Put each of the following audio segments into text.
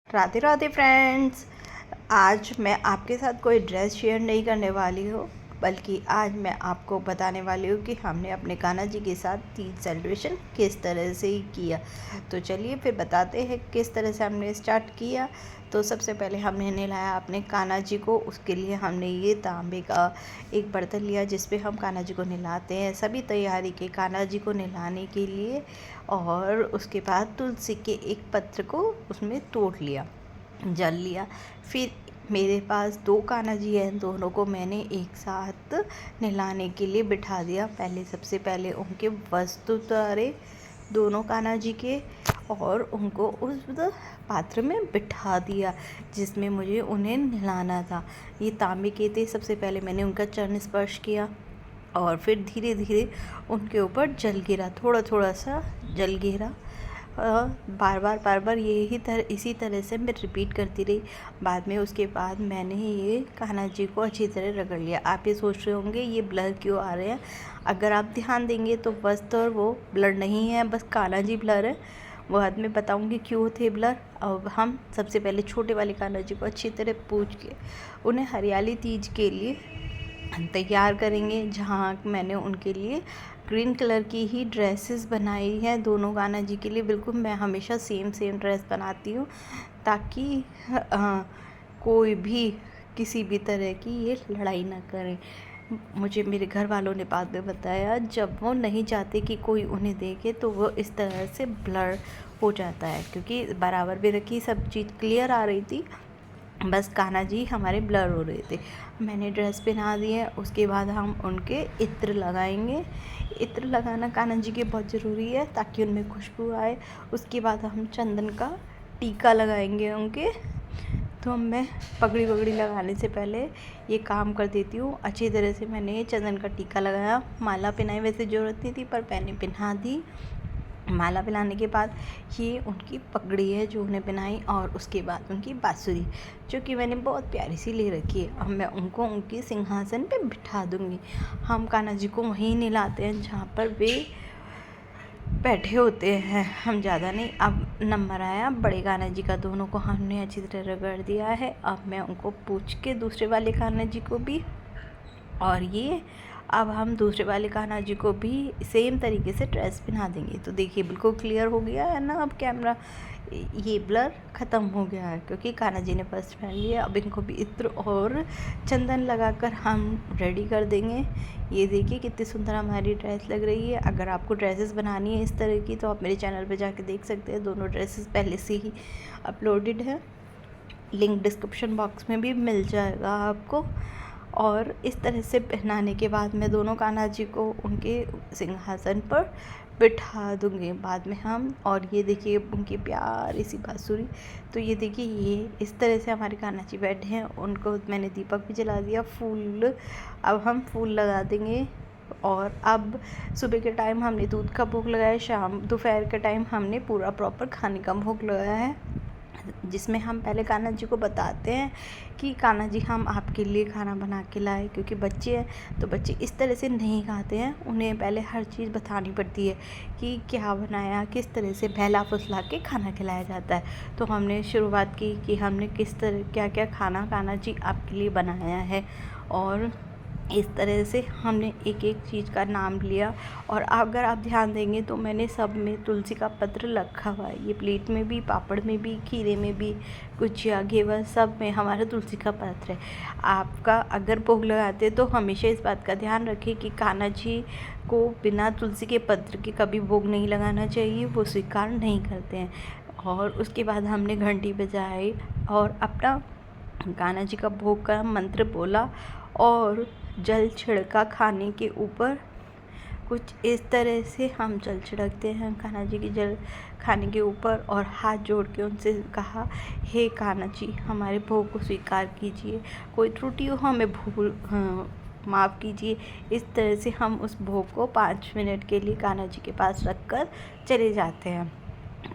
Radhe Radhe friends. आज मैं आपके साथ कोई ड्रेस शेयर नहीं करने वाली हूँ, बल्कि आज मैं आपको बताने वाली हूँ कि हमने अपने कान्हा जी के साथ तीज सेलिब्रेशन किस तरह से ही किया। तो चलिए फिर बताते हैं किस तरह से हमने स्टार्ट किया। तो सबसे पहले हमने नहलाया अपने कान्हा जी को। उसके लिए हमने ये तांबे का एक बर्तन लिया जिस पे हम कान्हा जी को नहलाते हैं। सभी तैयारी के कान्हा जी को नहलाने के लिए, और उसके बाद तुलसी के एक पत्र को उसमें तोड़ लिया, जल लिया। फिर मेरे पास 2 कान्हा जी हैं, दोनों को मैंने एक साथ नहलाने के लिए बिठा दिया। सबसे पहले उनके वस्त्र उतारे दोनों कान्हा जी के, और उनको उस पात्र में बिठा दिया जिसमें मुझे उन्हें नहलाना था। ये तांबे के थे। सबसे पहले मैंने उनका चरण स्पर्श किया और फिर धीरे धीरे उनके ऊपर जल गिरा, थोड़ा थोड़ा सा जल गिरा। बार बार इसी तरह से मैं रिपीट करती रही। बाद में उसके बाद मैंने ये कान्हा जी को अच्छी तरह रगड़ लिया। आप ये सोच रहे होंगे ये ब्लर क्यों आ रहे हैं। अगर आप ध्यान देंगे तो वस्त्र और वो ब्लर नहीं है, बस कान्हा जी ब्लर है। बाद में बताऊंगी क्यों थे ब्लर। अब हम सबसे पहले छोटे वाले कान्हा जी को अच्छी तरह पूछ के उन्हें हरियाली तीज के लिए तैयार करेंगे, जहाँ मैंने उनके लिए ग्रीन कलर की ही ड्रेसेस बनाई हैं दोनों कान्हा जी के लिए। बिल्कुल मैं हमेशा सेम ड्रेस बनाती हूँ ताकि कोई भी किसी भी तरह की ये लड़ाई ना करें। मुझे मेरे घर वालों ने बाद में बताया, जब वो नहीं चाहते कि कोई उन्हें देखे तो वो इस तरह से ब्लर हो जाता है, क्योंकि बराबर भी रखी, सब चीज़ क्लियर आ रही थी, बस कान्हा जी हमारे ब्लर हो रहे थे। मैंने ड्रेस पहना दी है। उसके बाद हम उनके इत्र लगाएंगे। इत्र लगाना कान्हा जी के बहुत ज़रूरी है ताकि उनमें खुशबू आए। उसके बाद हम चंदन का टीका लगाएंगे उनके। तो मैं पगड़ी वगड़ी लगाने से पहले ये काम कर देती हूँ अच्छी तरह से। मैंने चंदन का टीका लगाया, माला पहनाई, वैसे ज़रूरत नहीं थी पर मैंने पहना दी। माला पहनाने के बाद ये उनकी पगड़ी है जो उन्हें पहनाई, और उसके बाद उनकी बाँसुरी जो कि मैंने बहुत प्यारी सी ले रखी है। अब मैं उनको उनके सिंहासन पे बिठा दूँगी। हम कान्हा जी को वहीं नहलाते हैं जहाँ पर वे बैठे होते हैं, हम ज़्यादा नहीं। अब नंबर आया बड़े कान्हा जी का, दोनों को हमने अच्छी तरह रगड़ दिया है। अब मैं उनको पूछ के दूसरे वाले कान्हा जी को भी, और ये अब हम दूसरे वाले कान्हा जी को भी सेम तरीके से ड्रेस पहना देंगे। तो देखिए बिल्कुल क्लियर हो गया है ना। अब कैमरा ये ब्लर ख़त्म हो गया है क्योंकि कान्हा जी ने फर्स्ट पहन लिया। अब इनको भी इत्र और चंदन लगाकर हम रेडी कर देंगे। ये देखिए कितनी सुंदर हमारी ड्रेस लग रही है। अगर आपको ड्रेसेस बनानी है इस तरह की तो आप मेरे चैनल पे जाके देख सकते हैं। दोनों ड्रेसेस पहले से ही अपलोडेड है, लिंक डिस्क्रिप्शन बॉक्स में भी मिल जाएगा आपको। और इस तरह से पहनाने के बाद मैं दोनों कान्हा जी को उनके सिंहासन पर बिठा दूँगी बाद में हम। और ये देखिए उनकी प्यारी सी बाँसुरी। तो ये देखिए ये इस तरह से हमारे कान्हा जी बैठे हैं। उनको मैंने दीपक भी जला दिया, फूल अब हम फूल लगा देंगे। और अब सुबह के टाइम हमने दूध का भोग लगाया, शाम दोपहर के टाइम हमने पूरा प्रॉपर खाने का भोग लगाया है, जिसमें हम पहले कान्हा जी को बताते हैं कि कान्हा जी हम आपके लिए खाना बना के लाए। क्योंकि बच्चे हैं तो बच्चे इस तरह से नहीं खाते हैं, उन्हें पहले हर चीज़ बतानी पड़ती है कि क्या बनाया, किस तरह से बहला फुसला के खाना खिलाया जाता है। तो हमने शुरुआत की कि हमने किस तरह क्या क्या खाना कान्हा जी आपके लिए बनाया है, और इस तरह से हमने एक एक चीज़ का नाम लिया। और अगर आप ध्यान देंगे तो मैंने सब में तुलसी का पत्र रखा हुआ है। ये प्लेट में भी, पापड़ में भी, खीरे में भी, गुजिया घेवर सब में हमारा तुलसी का पत्र है। आपका अगर भोग लगाते हैं तो हमेशा इस बात का ध्यान रखें कि कान्हा जी को बिना तुलसी के पत्र के कभी भोग नहीं लगाना चाहिए, वो स्वीकार नहीं करते हैं। और उसके बाद हमने घंटी बजाई और अपना कान्हा जी का भोग का मंत्र बोला और जल छिड़का खाने के ऊपर। कुछ इस तरह से हम जल छिड़कते हैं कान्हा जी की जल खाने के ऊपर, और हाथ जोड़ के उनसे कहा, हे कान्हा जी हमारे भोग को स्वीकार कीजिए, कोई त्रुटि हो हमें माफ़ कीजिए। इस तरह से हम उस भोग को 5 मिनट के लिए कान्हा जी के पास रख कर चले जाते हैं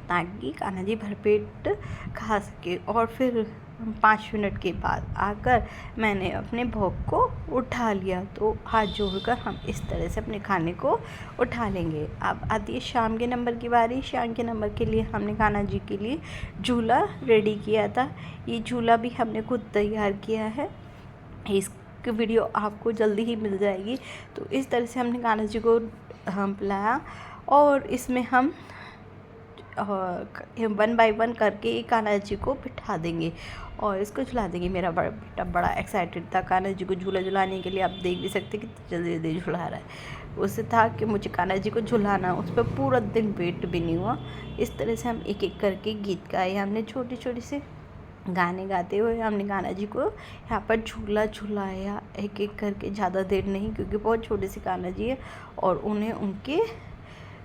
ताकि कान्हा जी भरपेट खा सके। और फिर 5 मिनट के बाद आकर मैंने अपने भोग को उठा लिया। तो हाथ जोड़कर हम इस तरह से अपने खाने को उठा लेंगे। अब आती है शाम के नंबर की बारी। शाम के नंबर के लिए हमने कान्हा जी के लिए झूला रेडी किया था। ये झूला भी हमने खुद तैयार किया है, इसकी वीडियो आपको जल्दी ही मिल जाएगी। तो इस तरह से हमने कान्हा जी को बुलाया और इसमें हम 1 बाय 1 करके कान्हा जी को बिठा देंगे और इसको झुला देंगे। मेरा बेटा बड़ा एक्साइटेड था कान्हा जी को झूला झुलाने के लिए। आप देख भी सकते कितनी जल्दी जल्दी झुला रहा है। उससे था कि मुझे कान्हा जी को झुलाना, उस पर पूरा दिन वेट भी नहीं हुआ। इस तरह से हम एक एक करके गीत गाए। हमने छोटे छोटे से गाने गाते हुए हमने कान्हा जी को यहाँ पर झूला झुलाया एक एक करके, ज़्यादा देर नहीं, क्योंकि बहुत छोटे से कान्हा जी है, और उन्हें उनके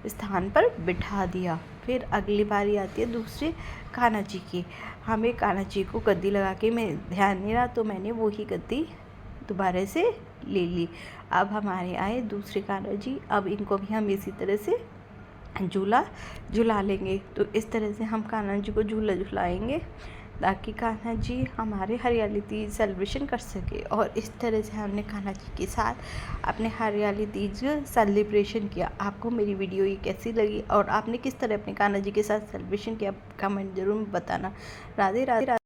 स्थान पर बिठा दिया। फिर अगली बारी आती है दूसरे कान्हा जी की। हमें कान्हा जी को गद्दी लगा के मैं ध्यान नहीं रहा, तो मैंने वही गद्दी दोबारा से ले ली। अब हमारे आए दूसरे कान्हा जी। अब इनको भी हम इसी तरह से झूला झुला लेंगे। तो इस तरह से हम कान्हा जी को झूला झुलाएंगे ताकि कान्हा जी हमारे हरियाली तीज सेलिब्रेशन कर सके। और इस तरह से हमने कान्हा जी के साथ अपने हरियाली तीज सेलिब्रेशन किया। आपको मेरी वीडियो ये कैसी लगी और आपने किस तरह अपने कान्हा जी के साथ सेलिब्रेशन किया, कमेंट जरूर बताना। राधे राधे।